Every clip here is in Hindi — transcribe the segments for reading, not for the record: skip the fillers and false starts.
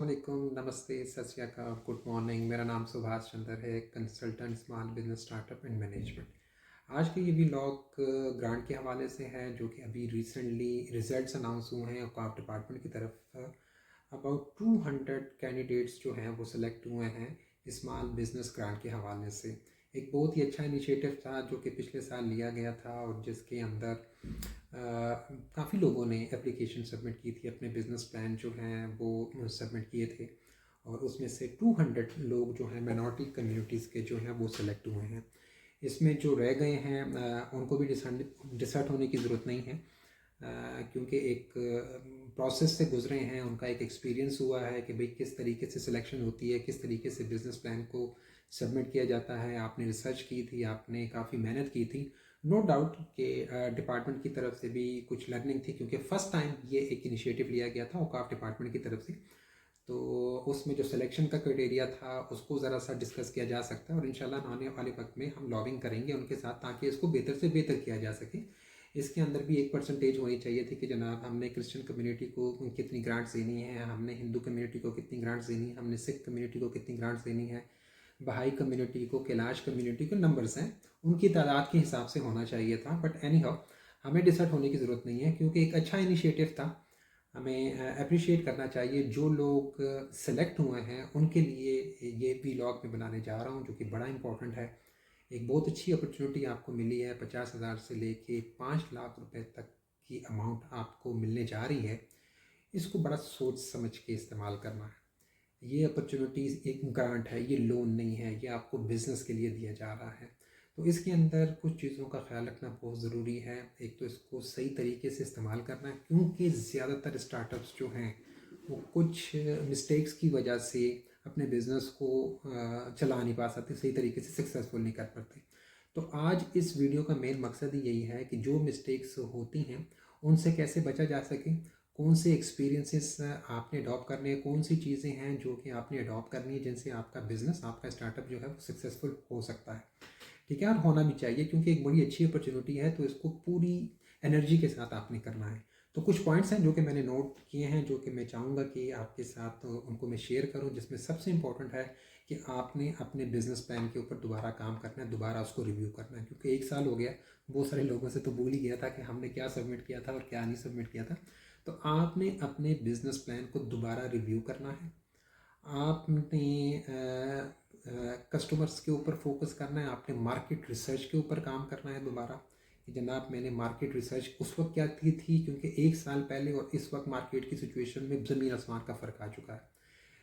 वालेकुम, नमस्ते, सत श्री अकाल, गुड मॉर्निंग। मेरा नाम सुभाष चंद्र है, consultant small business startup and management. आज के ये व्लॉग ग्रांट के हवाले से है जो कि अभी रिसेंटली रिजल्ट्स अनाउंस हुए हैं औकाफ डिपार्टमेंट की तरफ। अबाउट 200 कैंडिडेट्स जो हैं वो सिलेक्ट हुए हैं स्मॉल बिजनेस ग्रांट के हवाले से। एक बहुत ही अच्छा इनिशिएटिव था जो कि पिछले साल लिया गया था और जिसके अंदर काफ़ी लोगों ने एप्लीकेशन सबमिट की थी, अपने बिज़नेस प्लान जो हैं वो सबमिट किए थे और उसमें से 200 लोग जो हैं माइनॉरिटी कम्युनिटीज़ के जो हैं वो सिलेक्ट हुए हैं। इसमें जो रह गए हैं उनको भी डिसर्ट होने की ज़रूरत नहीं है, क्योंकि एक प्रोसेस से गुजरे हैं, उनका एक एक्सपीरियंस हुआ है कि भाई किस तरीके से सिलेक्शन होती है, किस तरीके से बिज़नेस प्लान को सबमिट किया जाता है। आपने रिसर्च की थी, आपने काफ़ी मेहनत की थी। नो डाउट कि डिपार्टमेंट की तरफ से भी कुछ लर्निंग थी, क्योंकि फ़र्स्ट टाइम ये एक इनिशिएटिव लिया गया था औकाफ डिपार्टमेंट की तरफ से। तो उसमें जो सिलेक्शन का क्राइटेरिया था उसको ज़रा सा डिस्कस किया जा सकता है और इंशाल्लाह आने वाले वक्त में हम लॉबिंग करेंगे उनके साथ ताकि इसको बेहतर से बेहतर किया जा सके। इसके अंदर भी एक परसेंटेज होनी चाहिए थी कि जनाब हमने क्रिश्चियन कम्युनिटी को कितनी ग्रांट्स देनी है, हमने हिंदू कम्युनिटी को कितनी ग्रांट्स देनी है, हमने सिख कम्युनिटी को कितनी ग्रांट्स देनी है, बहाई कम्युनिटी को, कैलाश कम्युनिटी को। नंबर्स हैं, उनकी तादाद के हिसाब से होना चाहिए था। बट एनी हाउ, हमें डिसर्ट होने की ज़रूरत नहीं है क्योंकि एक अच्छा इनिशिएटिव था। हमें अप्रिशिएट करना चाहिए जो लोग सेलेक्ट हुए हैं। उनके लिए ये व्लॉग मैं बनाने जा रहा हूँ जो कि बड़ा इंपॉर्टेंट है। एक बहुत अच्छी अपॉर्चुनिटी आपको मिली है, 50,000 से लेके 5 लाख रुपए तक की अमाउंट आपको मिलने जा रही है। इसको बड़ा सोच समझ के इस्तेमाल करना है। ये अपॉर्चुनिटीज़ एक ग्रांट है, ये लोन नहीं है, ये आपको बिज़नेस के लिए दिया जा रहा है। तो इसके अंदर कुछ चीज़ों का ख्याल रखना बहुत ज़रूरी है। एक तो इसको सही तरीके से इस्तेमाल करना है, क्योंकि ज़्यादातर स्टार्टअप्स जो हैं वो कुछ मिस्टेक्स की वजह से अपने बिज़नेस को चला नहीं पा सकते, सही तरीके से सक्सेसफुल नहीं कर पाते। तो आज इस वीडियो का मेन मकसद ही यही है कि जो मिस्टेक्स होती हैं उनसे कैसे बचा जा सके, कौन से एक्सपीरियंसेस आपने अडॉप्ट करने हैं, कौन सी चीज़ें हैं जो कि आपने अडॉप्ट करनी है जिनसे आपका बिजनेस, आपका स्टार्टअप जो है वो सक्सेसफुल हो सकता है। ठीक है, और होना भी चाहिए क्योंकि एक बड़ी अच्छी अपॉर्चुनिटी है, तो इसको पूरी एनर्जी के साथ आपने करना है। तो कुछ पॉइंट्स हैं जो कि मैंने नोट किए हैं, जो कि मैं चाहूँगा कि आपके साथ उनको मैं शेयर करूँ। जिसमें सबसे इम्पोर्टेंट है कि आपने अपने बिजनेस प्लान के ऊपर दोबारा काम करना है, दोबारा उसको रिव्यू करना है, क्योंकि 1 साल हो गया, बहुत सारे लोगों से तो भूल ही गया था कि हमने क्या सबमिट किया था और क्या नहीं सबमिट किया था। तो आपने अपने बिजनेस प्लान को दोबारा रिव्यू करना है। आपने कस्टमर्स के ऊपर फोकस करना है, आपने मार्केट रिसर्च के ऊपर काम करना है दोबारा कि जनाब मैंने मार्केट रिसर्च उस वक्त क्या की थी, क्योंकि 1 साल पहले और इस वक्त मार्केट की सिचुएशन में ज़मीन आसमान का फ़र्क आ चुका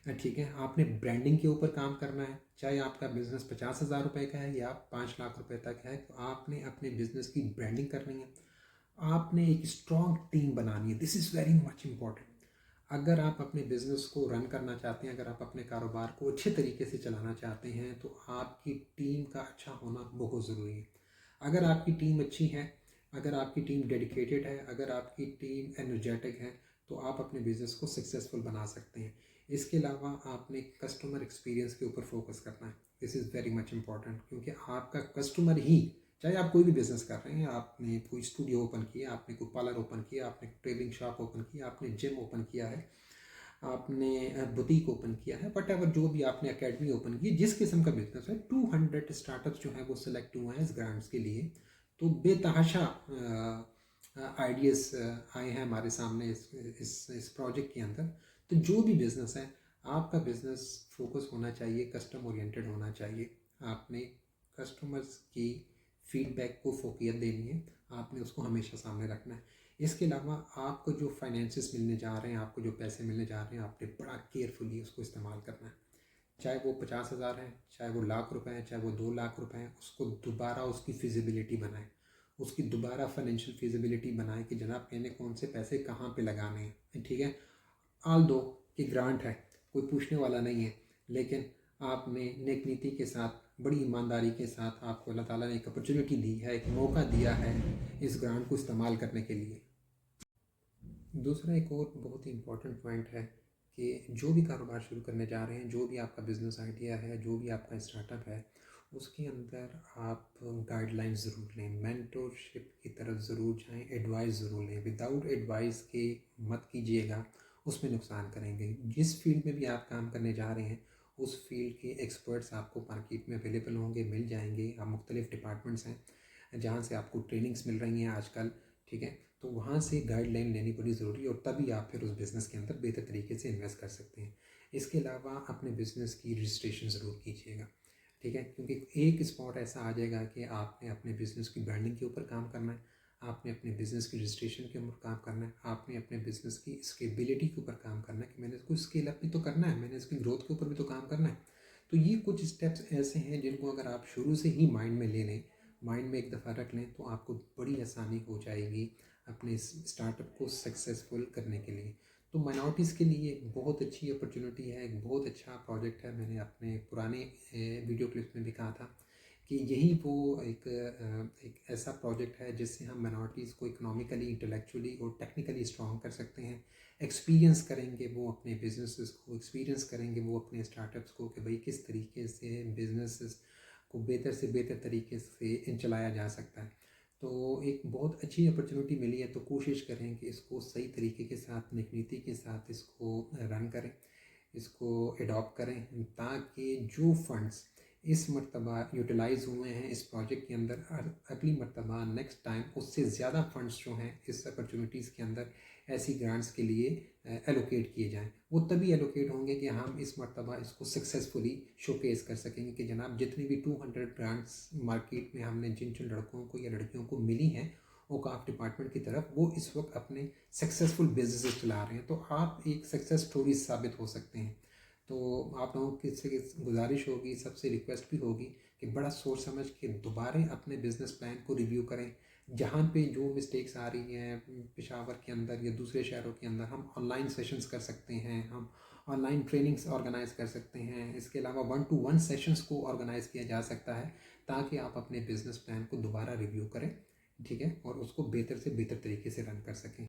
है। ठीक है, आपने ब्रांडिंग के ऊपर काम करना है, चाहे आपका बिज़नेस 50,000 रुपये का है या 5 लाख रुपए तक है, तो आपने अपने बिज़नेस की ब्रांडिंग करनी है। आपने एक स्ट्रॉन्ग टीम बनानी है, this is very much important. अगर आप अपने बिज़नेस को रन करना चाहते हैं, अगर आप अपने कारोबार को अच्छे तरीके से चलाना चाहते हैं, तो आपकी टीम का अच्छा होना बहुत ज़रूरी है। अगर आपकी टीम अच्छी है, अगर आपकी टीम डेडिकेटेड है, अगर आपकी टीम एनर्जेटिक है, तो आप अपने बिज़नेस को सक्सेसफुल बना सकते हैं। इसके अलावा आपने कस्टमर एक्सपीरियंस के ऊपर फोकस करना है, this is very much important, क्योंकि आपका कस्टमर ही, चाहे आप कोई भी बिज़नेस कर रहे हैं, आपने कोई स्टूडियो ओपन किया, आपने कोई पार्लर ओपन किया, आपने ट्रेनिंग शॉप ओपन किया, आपने जिम ओपन किया है, आपने बुटीक ओपन किया है, बट एवर जो भी आपने एकेडमी ओपन की, जिस किस्म का बिजनेस है, 200 स्टार्टअप्स जो हैं वो सिलेक्ट हुए हैं इस ग्रांट्स के लिए। तो बेतहाशा आइडियाज़ आए हैं हमारे सामने इस प्रोजेक्ट के अंदर। तो जो भी बिज़नेस है, आपका बिज़नेस फोकस होना चाहिए, कस्टम ओरिएंटेड होना चाहिए। आपने कस्टमर्स की फीडबैक को फोकियत देनी है, आपने उसको हमेशा सामने रखना है। इसके अलावा आपको जो फाइनेंसिस मिलने जा रहे हैं, आपको जो पैसे मिलने जा रहे हैं, आपने बड़ा केयरफुली उसको इस्तेमाल करना है। चाहे वो 50,000 हैं, चाहे वो लाख रुपए हैं, चाहे वो 2 लाख रुपए हैं, उसको दोबारा उसकी फिजिबिलिटी बनाएं, उसकी दोबारा फाइनेंशियल फिजिबिलिटी बनाएं कि जनाब मैंने कौन से पैसे कहाँ पे लगाने हैं। ठीक है, आल दो कि ग्रांट है, कोई पूछने वाला नहीं है, लेकिन आपने नेक नीति के साथ, बड़ी ईमानदारी के साथ, आपको अल्लाह ताला ने एक अपॉर्चुनिटी दी है, एक मौका दिया है इस ग्रांट को इस्तेमाल करने के लिए। दूसरा एक और बहुत ही इम्पोर्टेंट पॉइंट है कि जो भी कारोबार शुरू करने जा रहे हैं, जो भी आपका बिज़नेस आइडिया है, जो भी आपका स्टार्टअप है, उसके अंदर आप गाइडलाइंस ज़रूर लें, मेंटरशिप की तरफ ज़रूर जाएं, एडवाइस ज़रूर लें। विदाउट एडवाइस के मत कीजिएगा, उसमें नुकसान करेंगे। जिस फील्ड में भी आप काम करने जा रहे हैं उस फील्ड के एक्सपर्ट्स आपको मार्केट में अवेलेबल होंगे, मिल जाएंगे। आप मुख्तलिफ डिपार्टमेंट्स हैं जहाँ से आपको ट्रेनिंग्स मिल रही हैं आजकल, ठीक है। तो वहाँ से गाइडलाइन लेनी बड़ी ज़रूरी है और तभी आप फिर उस बिज़नेस के अंदर बेहतर तरीके से इन्वेस्ट कर सकते हैं। इसके अलावा अपने बिज़नेस की रजिस्ट्रेशन ज़रूर कीजिएगा, ठीक है, क्योंकि एक स्पॉट ऐसा आ जाएगा कि आपने अपने बिज़नेस की ब्रांडिंग के ऊपर काम करना है, आपने अपने बिज़नेस की रजिस्ट्रेशन के ऊपर काम करना है, आपने अपने बिज़नेस की स्केलेबिलिटी के ऊपर काम करना है कि मैंने इसको स्केल अप भी तो करना है, मैंने इसकी ग्रोथ के ऊपर भी तो काम करना है। तो ये कुछ स्टेप्स ऐसे हैं जिनको अगर आप शुरू से ही माइंड में ले लें, माइंड में एक दफ़ा रख लें, तो आपको बड़ी आसानी हो जाएगी अपने इस स्टार्टअप को सक्सेसफुल करने के लिए। तो माइनॉरिटीज़ के लिए एक बहुत अच्छी अपॉर्चुनिटी है, एक बहुत अच्छा प्रोजेक्ट है। मैंने अपने पुराने वीडियो क्लिप्स में भी कहा था कि यही वो एक ऐसा प्रोजेक्ट है जिससे हम माइनॉरिटीज़ को इकोनॉमिकली, इंटेलेक्चुअली और टेक्निकली स्ट्रॉन्ग कर सकते हैं। एक्सपीरियंस करेंगे वो अपने बिजनेसेस को, एक्सपीरियंस करेंगे वो अपने स्टार्टअप्स को कि भाई किस तरीके से बिजनेसेस को बेहतर से बेहतर तरीके से चलाया जा सकता है। तो एक बहुत अच्छी अपॉर्चुनिटी मिली है, तो कोशिश करें कि इसको सही तरीके के साथ, नेक नीति के साथ इसको रन करें, इसको एडॉप्ट करें, ताकि जो फंड्स इस मरतबा यूटिलाइज़ हुए हैं इस प्रोजेक्ट के अंदर, अगली मरतबा नेक्स्ट टाइम उससे ज़्यादा फंड्स जो हैं इस अपॉर्चुनिटीज़ के अंदर ऐसी ग्रांट्स के लिए एलोकेट किए जाएं। वो तभी एलोकेट होंगे कि हम इस मरतबा इसको सक्सेसफुली शोकेस कर सकेंगे कि जनाब जितनी भी 200 ग्रांट्स मार्केट में हमने जिन जिन लड़कों को या लड़कियों को मिली हैं औकाफ डिपार्टमेंट की तरफ, वो इस वक्त अपने सक्सेसफुल बिजनेस चला रहे हैं। तो आप एक सक्सेस स्टोरी साबित हो सकते हैं। तो आप लोगों की से गुजारिश होगी, सबसे रिक्वेस्ट भी होगी कि बड़ा सोच समझ के दोबारा अपने बिज़नेस प्लान को रिव्यू करें। जहाँ पे जो मिस्टेक्स आ रही हैं पेशावर के अंदर या दूसरे शहरों के अंदर, हम ऑनलाइन सेशंस कर सकते हैं, हम ऑनलाइन ट्रेनिंग्स ऑर्गेनाइज कर सकते हैं। इसके अलावा 1-to-1 सेशंस को ऑर्गेनाइज किया जा सकता है ताकि आप अपने बिज़नेस प्लान को दोबारा रिव्यू करें, ठीक है, और उसको बेहतर से बेहतर तरीके से रन कर सकें।